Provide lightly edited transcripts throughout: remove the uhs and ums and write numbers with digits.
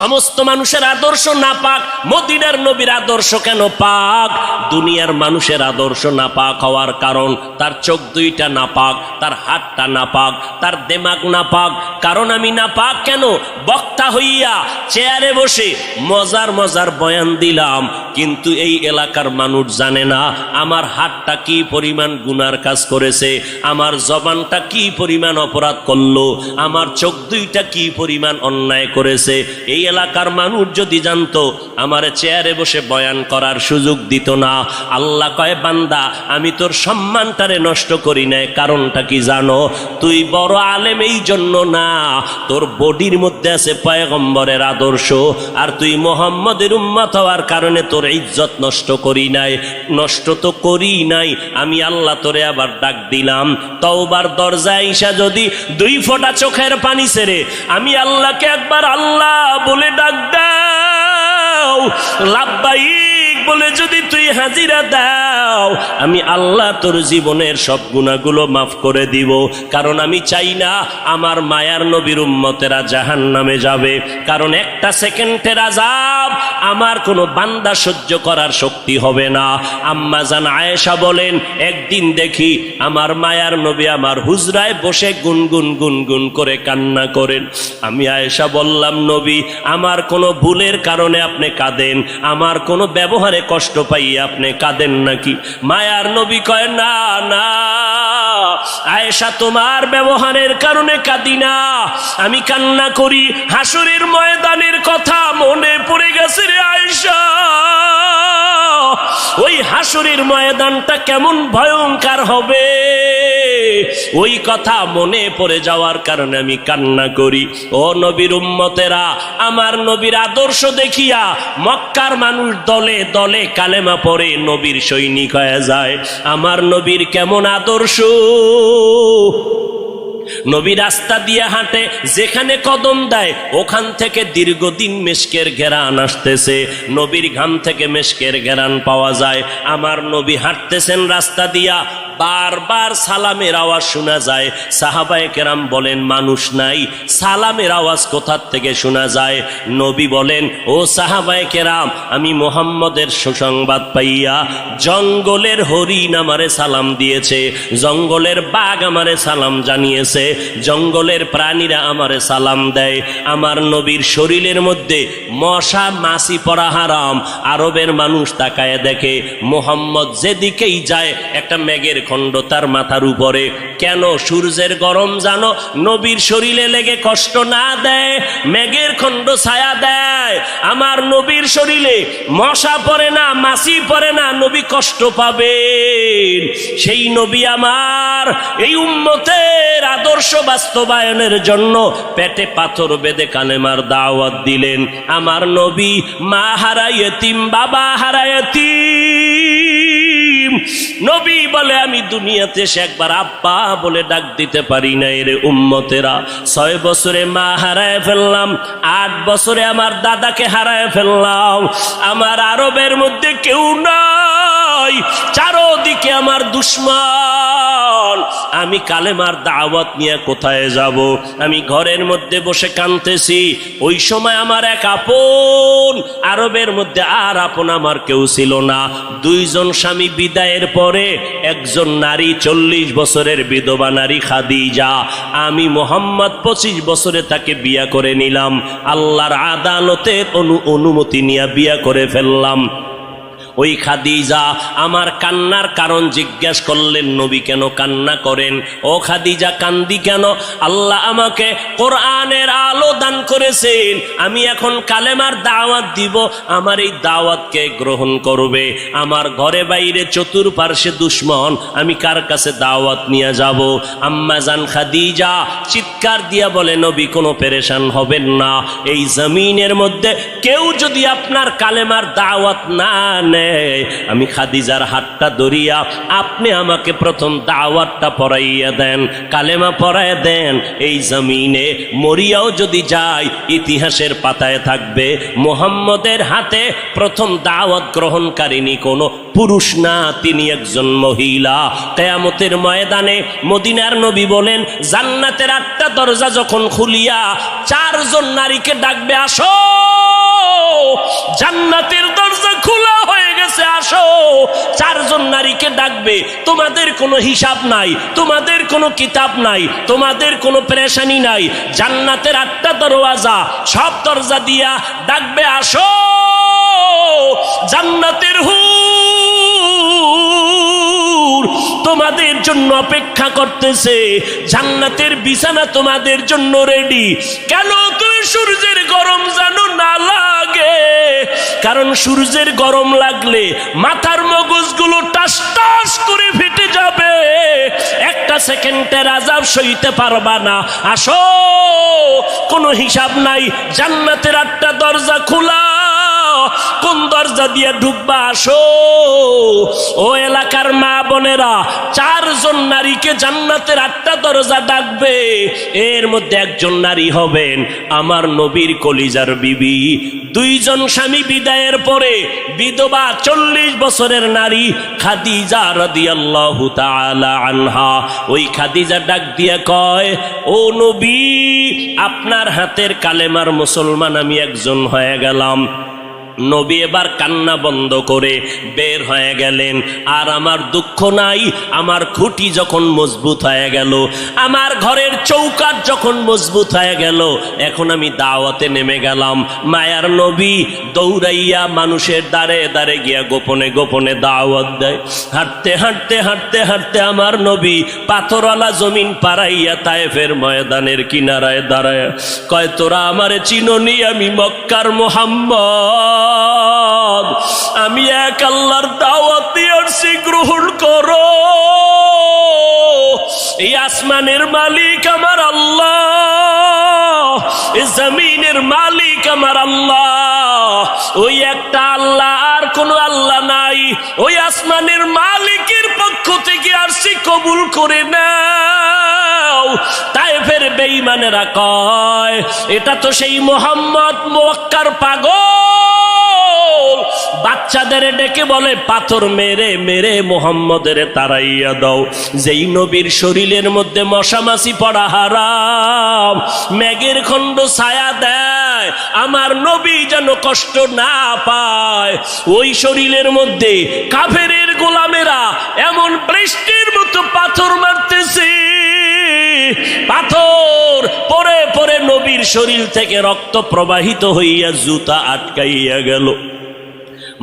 সমস্ত মানুষের আদর্শ নাপাক, মদিনার নবীর আদর্শ কেন পাক? দুনিয়ার মানুষের আদর্শ নাপাক হওয়ার কারণ তার চোখ দুইটা নাপাক, তার হাতটা নাপাক, তার দেমাগ নাপাক। কারণ আমি নাপাক কেন? বক্তা হইয়া চেয়ারে বসে মজার মজার বয়ান দিলাম, কিন্তু এই এলাকার মানুষ জানে না আমার হাতটা কি পরিমাণ গুনার কাজ করেছে, আমার জবানটা কি পরিমাণ অপরাধ করলো, আমার চোখ দুইটা কি পরিমাণ অন্যায় করেছে। এই এলাকার মানুষ যদি জানতো, আমার চেয়ারে বসে বয়ান করার সুযোগ দিত না। আল্লাহ কয়, বান্দা আমি তোর সম্মানটারে নষ্ট করি নাই। কারণটা কি জানো? তুই বড় আলেম এই জন্য না, তোর বডির মধ্যে আছে পয়গম্বরের আদর্শ, আর তুই মুহাম্মদের উম্মত হওয়ার কারণে তোর ইজ্জত নষ্ট করি নাই। নষ্ট তো করি নাই, আমি আল্লাহ তোরে আবার ডাক দিলাম। তওবার দরজায় ঈশা যদি 2 ফোঁটা চোখের পানি ছেড়ে আমি আল্লাহকে একবার আল্লাহ বলে ডাক দাও, লাব্বাইক বলে যদি তুই হাজিরা দাও, আমি আল্লাহ তোর জীবনের সব গুনাহগুলো মাফ করে দিব। কারণ আমি চাই না আমার মায়ার নবীর উম্মতেরা জাহান্নামে যাবে। কারণ একটা সেকেন্ডের আযাব আমার কোনো বান্দা সহ্য করার শক্তি হবে না। আম্মা জান আয়েশা বলেন, একদিন দেখি আমার মায়ার নবী আমার হুজরায় বসে গুনগুন গুনগুন করে কান্না করেন। আমি আয়েশা বললাম, নবী আমার কোনো ভুলের কারণে আপনি কাঁদেন, আমার কোনো ব্যবহারে কষ্ট পাইয়ে আপনি কাঁদেন নাকি? মায়ার নবী কয়, না না আয়েশা, তোমার ব্যবহারের কারণে কাঁদি না, আমি কান্না করি হাসরের ময়দানের কথা মনে পড়ে গেছে রে আয়েশা। ওই হাসরের ময়দানটা কেমন ভয়ঙ্কর হবে, ওই কথা মনে পড়ে যাওয়ার কারণে আমি কান্না করি। ও নবীর উম্মতেরা, আমার নবীর আদর্শ দেখিয়া মক্কার মানুষ দলে দলে কালেমা পড়ে নবীর সৈনিক হয়ে যায়। আমার নবীর কেমন আদর্শ! নবী রাস্তা দিয়ে হাঁটে, যেখানে কদম দেয় ওখান থেকে দীর্ঘদিন মেশকের ঘেরান আসতেছে, নবীর ঘাম থেকে মেশকের ঘেরান পাওয়া যায়। আমার নবী হাঁটতেছেন রাস্তা দিয়া, বারবার সালামের আওয়াজ শোনা যায়। সাহাবায়ে কেরাম বলেন, মানুষ নাই, সালামের আওয়াজ কোথার থেকে শোনা যায়? নবী বলেন, ও সাহাবায়ে কেরাম, আমি মুহাম্মদের সুসংবাদ পাইয়া জঙ্গলের হরিণ আমারে সালাম দিয়েছে, জঙ্গলের বাঘ আমারে সালাম জানিয়েছে, জঙ্গলের প্রাণীরা আমারে সালাম দেয়। আমার নবীর শরীরের মধ্যে মশা মাছি পড়া হারাম। আরবের মানুষ তাকায় দেখে মুহাম্মদ যেদিকেই যায় একটা মেঘের খণ্ড তার মাথার উপরে। কেন? সূর্যের গরম জানো নবীর শরীরে লেগে কষ্ট না দেয়, মেঘের খণ্ড ছায়া দেয়। আমার নবীর শরীরে মশা পড়ে না, মাছি পড়ে না, নবী কষ্ট পাবেন। সেই নবী আমার এই উম্মতের আদর্শ বাস্তবায়নের জন্য পেটে পাথর বেঁধে কালেমার দাওয়াত দিলেন। আমার নবী মা হারা ইয়েতিম, বাবা হারা ইয়েতিম। নবী বলে, আমি দুনিয়াতে সে একবার আব্বা বলে ডাক দিতে পারি না। এর উম্মতেরা 6 বছরে মা হারায় ফেললাম, 8 বছরে আমার দাদাকে হারায় ফেললাম। আমার আরবের মধ্যে কেউ নাই, চারদিকে আমার দুশ্মন। আমি কালেমার দাওয়াত নিয়ে কোথায় যাব? আমি ঘরের মধ্যে বসে কাঁদতেছি। ওই সময় আমার এক আপন, আরবের মধ্যে আর আপন আমার কেউ ছিল না। 2 জন স্বামী বিদায়ের পরে একজন নারী, 40 বছরের বিধবা নারী খাদিজা। আমি মুহাম্মদ 25 বছরে তাকে বিয়া করে নিলাম। আল্লাহর আদালতের অনুমতি নিয়ে বিয়া করে ফেললাম। ওই খাদিজা আমার কান্নার কারণ জিজ্ঞেস করলেন, নবী কেন কান্না করেন? ও খাদিজা কান্দি কেন? আল্লাহ আমাকে কোরআনের আলো দান করেছেন, আমি এখন কালেমার দাওয়াত দিব, আমার এই দাওয়াতকে গ্রহণ করবে। আমার ঘরে বাইরে চতুর্পার্শ্বে দুশ্মন, আমি কার কাছে দাওয়াত নিয়ে যাব? আম্মা জান খাদিজা চিৎকার দিয়া বলে, নবী কোনো পেরেশান হবেন না, এই জমিনের মধ্যে কেউ যদি আপনার কালেমার দাওয়াত না নেয়, আমি খাদিজার হাতটা ধরিয়া আপনি আমাকে প্রথম দাওয়াতটা পড়াইয়া দেন, কালেমা পড়াইয়া দেন। এই জমিনে মরিয়াও যদি যায় ইতিহাসের পাতায় থাকবে মুহাম্মদের হাতে প্রথম দাওয়াত গ্রহণকারিনী কোনো পুরুষ না, তিনি একজন মহিলা। কিয়ামতের ময়দানে মদিনার নবী বলেন, জান্নাতের 8টা দরজা যখন খুলিয়া 4 জন নারীকে ডাকবে, আসো, জান্নাতের দরজা খোলা হয়ে গেছে, আসো। 4 জন নারীকে ডাকবে, তোমাদের কোনো হিসাব নাই, তোমাদের কোনো কিতাব নাই, তোমাদের কোনো পেরেশানি নাই। জান্নাতের 8টা দরওয়াজা, সব দরজা দিয়া ডাকবে, আসো, জান্নাতের হুর তোমাদের জন্য অপেক্ষা করতেছে, জান্নাতের বিছানা তোমাদের জন্য রেডি। কেন তুই সূর্যের গরম জানো না লাগে? কারণ সূর্যের গরম লাগলে মাথার মগজগুলো টাস টাস করে ফেটে যাবে, একটা সেকেন্ডের আযাব সইতে পারবা না। আসো, কোনো হিসাব নাই, জান্নাতের 8টা দরজা খোলা, কোন দরজা দিয়ে ঢুকবা, আসো। ও এলাকার মা বোনেরা, 4 জন নারীকে জান্নাতের 8টা দরজা ডাকবে, এর মধ্যে একজন নারী হবেন আমার নবীর কলিজার বিবি। 2 জন স্বামী বিদায়ের পরে বিধবা 40 বছরের নারী খাদিজা রাদিয়াল্লাহু তাআলা আনহা। ওই খাদিজা ডাক দিয়া কয়, ও নবী, আপনার হাতের কালেমার মুসলমান আমি একজন হয়ে গেলাম। নবী এবার কান্না বন্ধ করে বের হয়ে গেলেন। আর আমার দুঃখ নাই, আমার খুঁটি যখন মজবুত হয়ে গেল, আমার ঘরের চৌকাঠ যখন মজবুত হয়ে গেল, এখন আমি দাওয়াতে নেমে গেলাম। মায়ার নবী দৌড়াইয়া মানুষের দ্বারে দ্বারে গিয়া গোপনে গোপনে দাওয়াত দেয়। হাঁটতে হাঁটতে হাঁটতে হাঁটতে আমার নবী পাথরওয়ালা জমিন পাড়াইয়া তায়েফের ময়দানের কিনারায় দাঁড়ায় কয়, তোরা আমারে চিনোনি, আমি মক্কার মুহাম্মদ, আমি এক আল্লাহর দাওয়াত দিয়ে আসছি, গ্রহণ করো। এই আসমানের মালিক আমার আল্লাহ, এই জমিনের মালিক আমার আল্লাহ, ওই একটা আল্লাহ, আর কোনো আল্লাহ নাই। ওই আসমানের মালিকের পক্ষ থেকে আসছি, কবুল করে নাও। তায়েফের বেঈমানেরা কয়, এটা তো সেই মুহাম্মদ মক্কার পাগল। বাচ্চাদের ডেকে বলে, পাথর মেরে মেরে মুহাম্মদের তাড়াইয়া দাও। যেই নবীর শরীরের মধ্যে মশা মাছি পড়া হারাম, মেঘের খণ্ড ছায়া দেয়, আমার নবী যেন কষ্ট না পায়। ওই শরীরের মধ্যে কাফেরের গোলামেরা এমন বৃষ্টির মতো পাথর মারতেছে, পাথর পরে পরে নবীর শরীর থেকে রক্ত প্রবাহিত হইয়া জুতা আটকাইয়া গেল।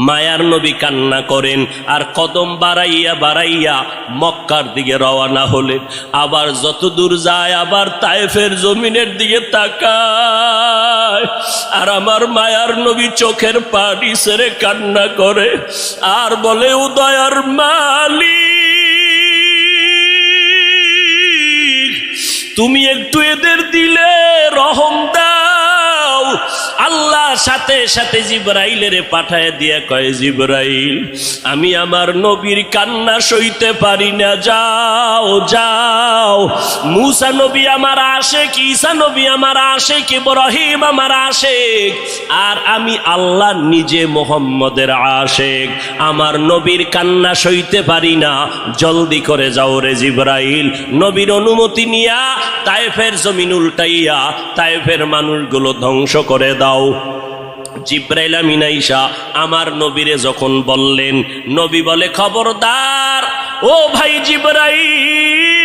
মায়ার নবী কান্না করেন আর কদম বাড়াইয়া বাড়াইয়া মক্কার দিকে রওনা হলেন। আবার যত দূর যায় আবার তায়েফের জমিনের দিকে তাকায়, আর আমার মায়ার নবী চোখের পানি ছেড়ে কান্না করে আর বলে, উদয়ার মালিক, তুমি একটু এদের দিলে রহম দাও। আল্লাহ সাথে সাথে জিবরাইলের পাঠায় দিয়া কয়, জিবরাইল, আমি আমার নবীর কান্না সইতে পারি না, যাও যাও। মুসা নবী আমার আশেক, ঈসা নবী আমার আশেক, ইব্রাহিম আমার আশেক, আর আমি আল্লাহ নিজে মুহাম্মদের আশেক। আমার নবীর কান্না সইতে পারি না, জলদি করে যাও রে জিবরাইল। নবীর অনুমতি নিয়া তায়েফের জমিন উল্টাইয়া তায়েফের মানুষগুলো ধ্বংস করে দাও। জিবরাইল আমিন আইসা আমার নবীরে যখন বললেন, নবী বলে, খবরদার ও ভাই জিবরাইল,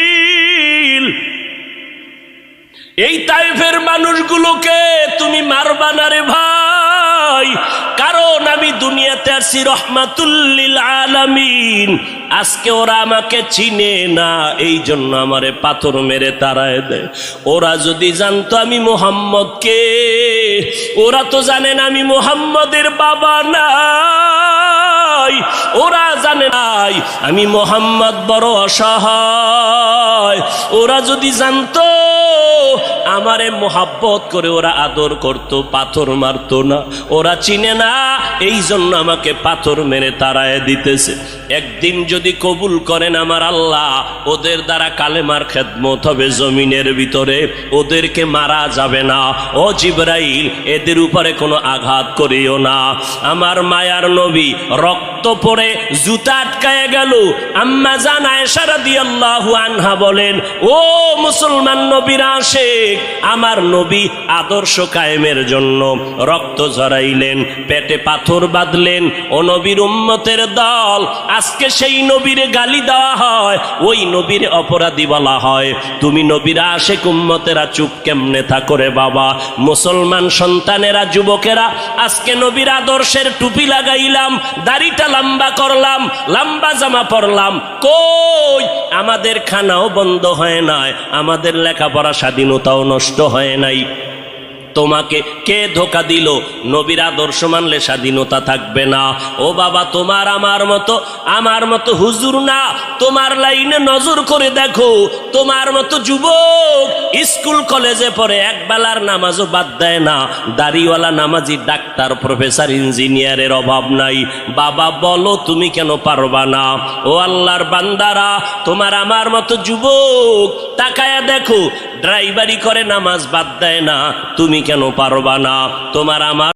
এই তায়েফের মানুষগুলোকে তুমি মারবা না রে ভাই, কারণ আমি দুনিয়াতে আসছি রহমাতুল লিল আলামিন। আজকে ওরা আমাকে চিনে না, এই জন্য আমারে পাথর মেরে তাড়ায় দেয়। ওরা যদি জানতো আমি মুহাম্মদকে, ওরা তো জানেন আমি মুহাম্মদের বাবা নাই, ওরা জানে নাই আমি মুহাম্মদ বড় অসহায়। ওরা যদি জানতো আমারে মোহাব্বত করে ওরা আদর করত, পাথর মারতো না। ওরা চিনে না, এই জন্য আমাকে পাথর মেরে তাড়ায় দিতেছে। একদিন যদি কবুল করেন আমার আল্লাহ, ওদের দ্বারা কালেমার খেদমত হবে জমিনের ভিতরে, ওদেরকে মারা যাবে না। ও জিবরাইল, এদের উপরে কোনো আঘাত করিও না। আমার মায়ার নবী রক্ত পড়ে জুতা আটকায় গেল। আম্মা জান আয়েশা রাদিয়াল্লাহু আনহা বলেন, ও মুসলমান নবীর আশিক, আমার নবী আদর্শ কায়েমের জন্য রক্ত ঝরাইলেন, পেটে পাথর বাঁধলেন। ও নবীর উম্মতের দল, আজকে সেই নবীর গালি দেওয়া হয়, ওই নবীর অপরাধী বলা হয়। তুমি নবীর আশিক উম্মতেরা চুপ কেমনে থাকো রে বাবা? মুসলমান সন্তানেরা, যুবকেরা, আজকে নবীর আদর্শের টুপি লাগাইলাম, দাড়িটা লম্বা করলাম, লম্বা জামা পরলাম, কই আমাদের খানাও বন্ধ হয় নাই, আমাদের লেখাপড়া স্বাধীনতাও নষ্ট হয় নাই। তোমাকে কে ধোকা দিল? নবীর আদর্শ মানলে স্বাধীনতা থাকবে না। ও বাবা, তোমার আমার মতো হুজুর না, তোমার লাইনে নজর করে দেখো, তোমার মতো যুবক স্কুল কলেজে পড়ে একবেলার নামাজও বাদ দেয় না। দাড়িওয়ালা নামাজি ডাক্তার, প্রফেসর, ইঞ্জিনিয়ারের অভাব নাই। বাবা বলো, তুমি কেন পারবা না? ও আল্লাহর বান্দারা, তোমার আমার মতো যুবক তাকায়া দেখো, ড্রাইভারি করে নামাজ বাদ দেয় না, তুমি কেন পারবা না? তোমার আমার